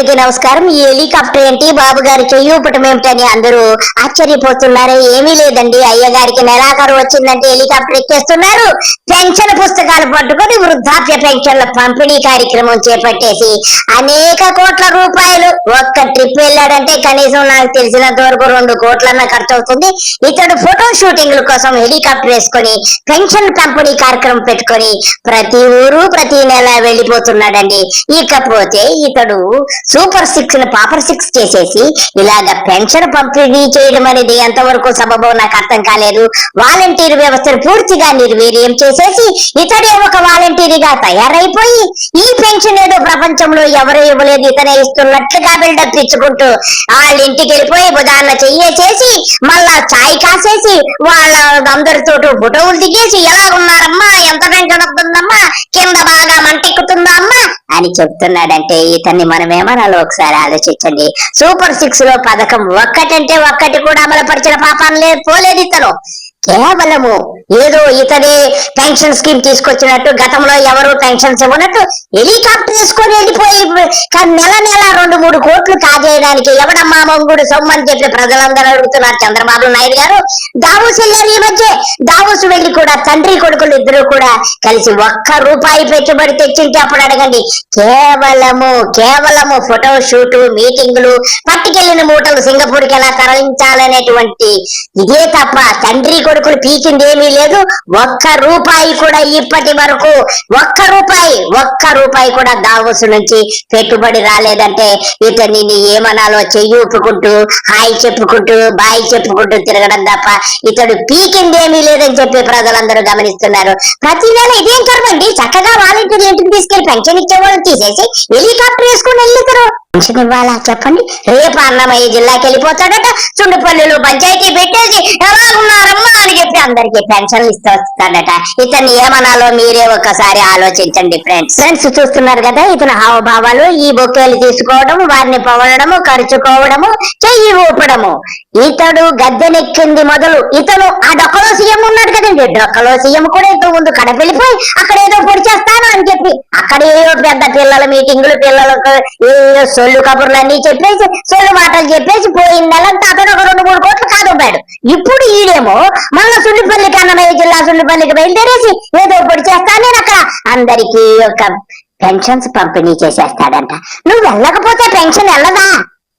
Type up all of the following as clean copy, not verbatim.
అందరికీ నమస్కారం. ఈ హెలికాప్టర్ ఏంటి, బాబు గారి చెయ్యూపటం ఏమిటని అందరూ ఆశ్చర్యపోతున్నారే. ఏమీ లేదండి, అయ్యగారికి నెలాఖరు వచ్చిందంటే హెలికాప్టర్ ఎక్కేస్తున్నారు. పెన్షన్ పుస్తకాలు పట్టుకొని వృద్ధాప్య పెన్షన్ల పంపిణీ కార్యక్రమం చేపట్టేసి అనేక కోట్ల రూపాయలు ఒక్క ట్రిప్ వెళ్ళాడంటే కనీసం నాకు తెలిసినంత వరకు 2 కోట్లన్నా ఖర్చు అవుతుంది. ఇతడు ఫోటో షూటింగ్ల కోసం హెలికాప్టర్ వేసుకొని పెన్షన్ పంపిణీ కార్యక్రమం పెట్టుకొని ప్రతి ఊరు ప్రతి నెల వెళ్ళిపోతున్నాడండి. ఇకపోతే ఇతడు సూపర్ 6 పాపర్ 6 చేసేసి ఇలాగ పెన్షన్ పంపిణీ చేయడం అనేది ఎంతవరకు సబబో నాకు అర్థం కాలేదు. వాలంటీర్ వ్యవస్థను పూర్తిగా నిర్వీర్యం చేసేసి ఇతడే ఒక వాలంటీర్గా తయారైపోయి ఈ పెన్షన్ ఏదో ప్రపంచంలో ఎవరు ఇవ్వలేదు, ఇతనే ఇస్తున్నట్లుగా బిల్డప్ ఇచ్చుకుంటూ వాళ్ళ ఇంటికి వెళ్ళిపోయి బుధాన్న చెయ్యేసేసి మళ్ళా చాయ్ కాసేసి వాళ్ళ అందరితో ఫోటోలు దిగేసి ఎలా ఉన్నారమ్మా, ఎంత పెన్షన్ వస్తుందమ్మా, కింద బాగా మంటెక్కుతుందా అమ్మా అని చెప్తున్నాడంటే ఇతన్ని మనం ఏమనాలో ఒకసారి ఆలోచించండి. సూపర్ 6 లో పథకం ఒక్కటంటే ఒక్కటి కూడా అమలు పరిచిన పాపం పోలేదు. ఇతను కేవలము ఏదో ఇతనే పెన్షన్ స్కీమ్ తీసుకొచ్చినట్టు, గతంలో ఎవరు పెన్షన్స్ ఇవ్వనట్టు హెలికాప్టర్ వేసుకొని వెళ్ళిపోయి నెల 2-3 కోట్లు కాజేయడానికి ఎవడమ్మా మంగుడు సొమ్మని చెప్పి ప్రజలందరూ అడుగుతున్నారు. చంద్రబాబు నాయుడు గారు దావోస్ వెళ్ళారు. ఈ మధ్య దావోస్ వెళ్ళి కూడా తండ్రి కొడుకులు ఇద్దరు కూడా కలిసి ₹1 పెట్టుబడి తెచ్చింటే అప్పుడు అడగండి. కేవలము ఫోటో షూటు, మీటింగులు, పట్టుకెళ్లిన మూటలు సింగపూర్కి ఎలా తరలించాలనేటువంటి ఇదే తప్ప తండ్రి కొడుకులు పీకింది ఏమీ లేదు. ₹1 కూడా ఇప్పటి వరకు ₹1 కూడా దావోస్ నుంచి పెట్టుబడి రాలేదంటే ఇతన్ని ఏమనాలో చెయ్యి ఊపుకుంటూ హాయ్ చెప్పుకుంటూ బాయ్ చెప్పుకుంటూ తిరగడం తప్ప ఇతడు పీకింది ఏమీ లేదని చెప్పి ప్రజలందరూ గమనిస్తున్నారు. ప్రతి నెల ఇదేం కర్మండి, చక్కగా వాలంటీర్ ఇంటికి తీసుకెళ్లి పెన్షన్ ఇచ్చేవాళ్ళని తీసేసి హెలికాప్టర్ వేసుకుని వెళ్తారు. పెన్షన్ ఇవ్వాలా చెప్పండి? రేపు అన్నమయ్య జిల్లాకి వెళ్ళిపోతాడట, చుండుపల్లిలో పంచాయతీ పెట్టేసి ఎలా ఉన్నారమ్మా అని చెప్పి అందరికి పెన్షన్లు ఇస్తూ వస్తాడట. ఇతన్ని ఏమనాలో మీరే ఒక్కసారి ఆలోచించండి. ఫ్రెండ్స్ చూస్తున్నారు కదా ఇతను హావభావాలు. ఈ బొకేలు తీసుకోవడం, వారిని పొగడము, ఖర్చుకోవడము, చెయ్యి ఊపడము. ఇతడు గద్దెనెక్కింది మొదలు ఇతను ఆ డొక్కలో సీఎం ఉన్నాడు కదండి, డొక్కలో సీఎం కూడా ఇంత ముందు కడప వెళ్ళిపోయి అక్కడ ఏదో పొడి చేస్తాను అని చెప్పి అక్కడ ఏదో పెద్ద పిల్లల మీటింగులు, పిల్లలకు ఏదో సొల్లు కబుర్లు అన్ని చెప్పేసి సొల్లు మాటలు చెప్పేసి పోయిన నెలంతా అతను ఒక 2-3 కోట్లు కాదుంపాడు. ఇప్పుడు ఈడేమో మళ్ళా సుండిపల్లికి, అన్నమయ్య జిల్లా సుండిపల్లికి బయలుదేరేసి ఏదో పొడి చేస్తాను నేను అక్కడ అందరికీ ఒక పెన్షన్స్ పంపిణీ చేసేస్తాడంట. నువ్వు వెళ్ళకపోతే పెన్షన్ వెళ్ళదా?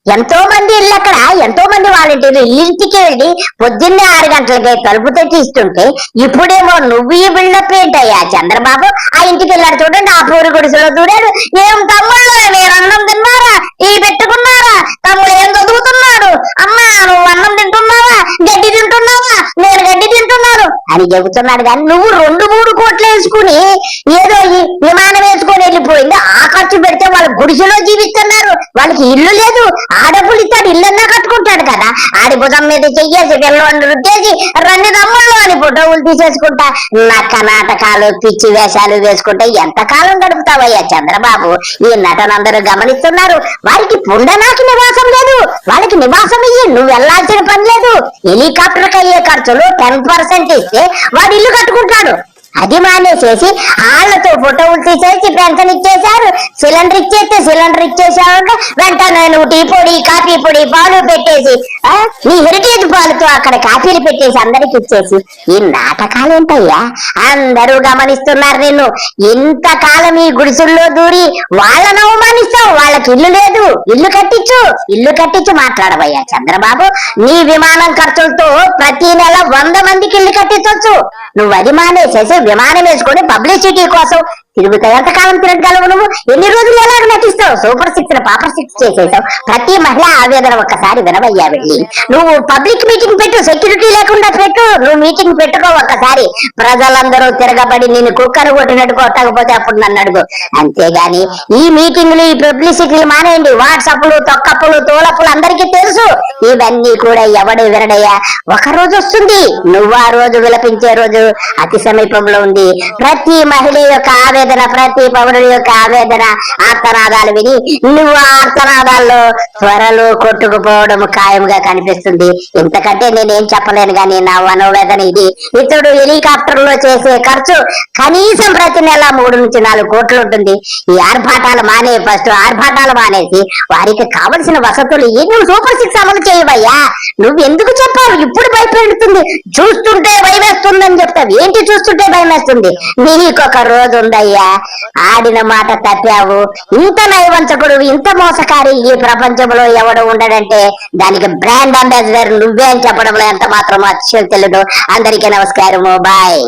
ఎంతో మంది ఇల్లు అక్కడ, ఎంతో మంది వాలంటీర్లు ఇంటికి వెళ్ళి పొద్దున్నే 6 గంటలకి తలుపు తెచ్చి ఇస్తుంటే ఇప్పుడేమో నువ్వు ఈ బిల్డప్ ఏంటయ్యా చంద్రబాబు? ఆ ఇంటికి వెళ్ళాడు చూడండి, ఆ పూరి గుడిసెలో చూడాడు. ఏం తమ్ముళ్ళు మీరు అన్నం తిన్నారా, ఈ పెట్టుకున్నారా, తమ్ముడు ఏం చదువుతున్నాడు, అమ్మా నువ్వు అన్నం తింటున్నావా, గడ్డి తింటున్నావా, నేను గడ్డి తింటున్నాను అని చెబుతున్నాడు. కానీ నువ్వు 2-3 కోట్లు వేసుకుని ఏదో విమానం వేసుకొని వెళ్ళిపోయింది. ఆ ఖర్చు పెడితే వాళ్ళ గుడిసెలో జీవిస్తున్నారు, వాళ్ళకి ఇల్లు లేదు. ఆ డబ్బులు ఇస్తాడు, ఇల్లన్నా కట్టుకుంటాడు కదా. ఆడి భుజం మీద చెయ్యేసి పిల్లలు రుద్దేసి రండి తమ్ముళ్ళు అని ఫోటోలు తీసేసుకుంటా నక్క నాటకాలు, పిచ్చి వేషాలు వేసుకుంటే ఎంతకాలం గడుపుతావయ్యా చంద్రబాబు? ఈ నటనందరూ గమనిస్తున్నారు. వారికి పుండనాకి నివాసం లేదు, వాళ్ళకి నివాసం ఇయ్యి, నువ్వు వెళ్లాల్సిన పని లేదు. హెలికాప్టర్కి అయ్యే ఖర్చులు 10% ఇస్తే వాడు ఇల్లు కట్టుకుంటాడు. అది మానేసేసి వాళ్ళతో ఫోటోలు తీసేసి పెన్షన్ ఇచ్చేశారు. సిలిండర్ ఇచ్చేస్తే సిలిండర్ ఇచ్చేసాక వెంటనే నువ్వు టీ పొడి, కాఫీ పొడి, పాలు పెట్టేసి నీ హెరిటేజ్ పాలుతో అక్కడ కాఫీలు పెట్టేసి అందరికి ఇచ్చేసి ఈ నాటకాలు ఏంటయ్యా? అందరూ గమనిస్తున్నారు నిన్ను. ఇంతకాలం ఈ గుడిసెల్లో దూరి వాళ్ళను అవమానిస్తావు. వాళ్ళకి ఇల్లు లేదు, ఇల్లు కట్టించు మాట్లాడవయ్యా చంద్రబాబు. నీ విమానం ఖర్చులతో ప్రతి నెల 100 మందికి ఇల్లు కట్టించవచ్చు. నువ్వు అది మానేసేసి విమానం వేసుకొని పబ్లిసిటీ కోసం తిరుగుతావు. ఎంతకాలం తిరగలవు నువ్వు? ఎన్ని రోజులు ఎలాగ నటిస్తావు? సూపర్ 6 పాపర్ 6 చేసేసావు. ప్రతి మహిళ ఆవేదన ఒక్కసారి వినవయ్యా. వెళ్ళి నువ్వు పబ్లిక్ మీటింగ్ పెట్టు, సెక్యూరిటీ లేకుండా పెట్టు, నువ్వు మీటింగ్ పెట్టుకో ఒక్కసారి. ప్రజలందరూ తిరగబడి నిన్ను కుక్కను కొట్టినట్టు కొట్టకపోతే అప్పుడు నన్ను అడుగు. అంతేగాని ఈ మీటింగ్లు, ఈ పబ్లిసిటీలు మానేయండి. వాట్సాప్లు, తొక్కప్పులు, తోలప్పులు అందరికీ తెలుసు. ఇవన్నీ కూడా ఎవడు వినడయ్యా? ఒక రోజు వస్తుంది, నువ్వు ఆ రోజు విలపించే రోజు అతి సమీపంలో ఉంది. ప్రతి మహిళ యొక్క ఆవేదన ఆవేదన, ప్రతి పౌరుడి యొక్క ఆవేదన, ఆర్తనాదాలు విని నువ్వు ఆ ఆర్తనాదాల్లో త్వరలో కొట్టుకుపోవడం ఖాయంగా కనిపిస్తుంది. ఇంతకంటే నేనేం చెప్పలేను గాని నా మనోవేదన ఇది. ఇతడు హెలికాప్టర్ లో చేసే ఖర్చు కనీసం ప్రతి నెల 3 నుంచి 4 కోట్లు ఉంటుంది. ఈ ఆర్భాటాలు ఫస్ట్ ఆర్భాటాలు మానేసి వారికి కావలసిన వసతులు నువ్వు సూపర్ 6 అమలు చేయవయ్యా. నువ్వు ఎందుకు చెప్పావు? ఇప్పుడు భయపెడుతుంది, చూస్తుంటే భయం వేస్తుందని చెప్తావు. ఏంటి చూస్తుంటే భయం వేస్తుంది? నీకొక రోజు ఉందయ్యా, ఆడిన మాట తప్పావు. ఇంత నైవంచకుడు, ఇంత మోసకారి ఈ ప్రపంచంలో ఎవడు ఉండడంటే దానికి బ్రాండ్ అంబాసిడర్ నువ్వే అని చెప్పడంలో ఎంత మాత్రం అతిశయం తెలియదు. అందరికీ నమస్కారము, బాయ్.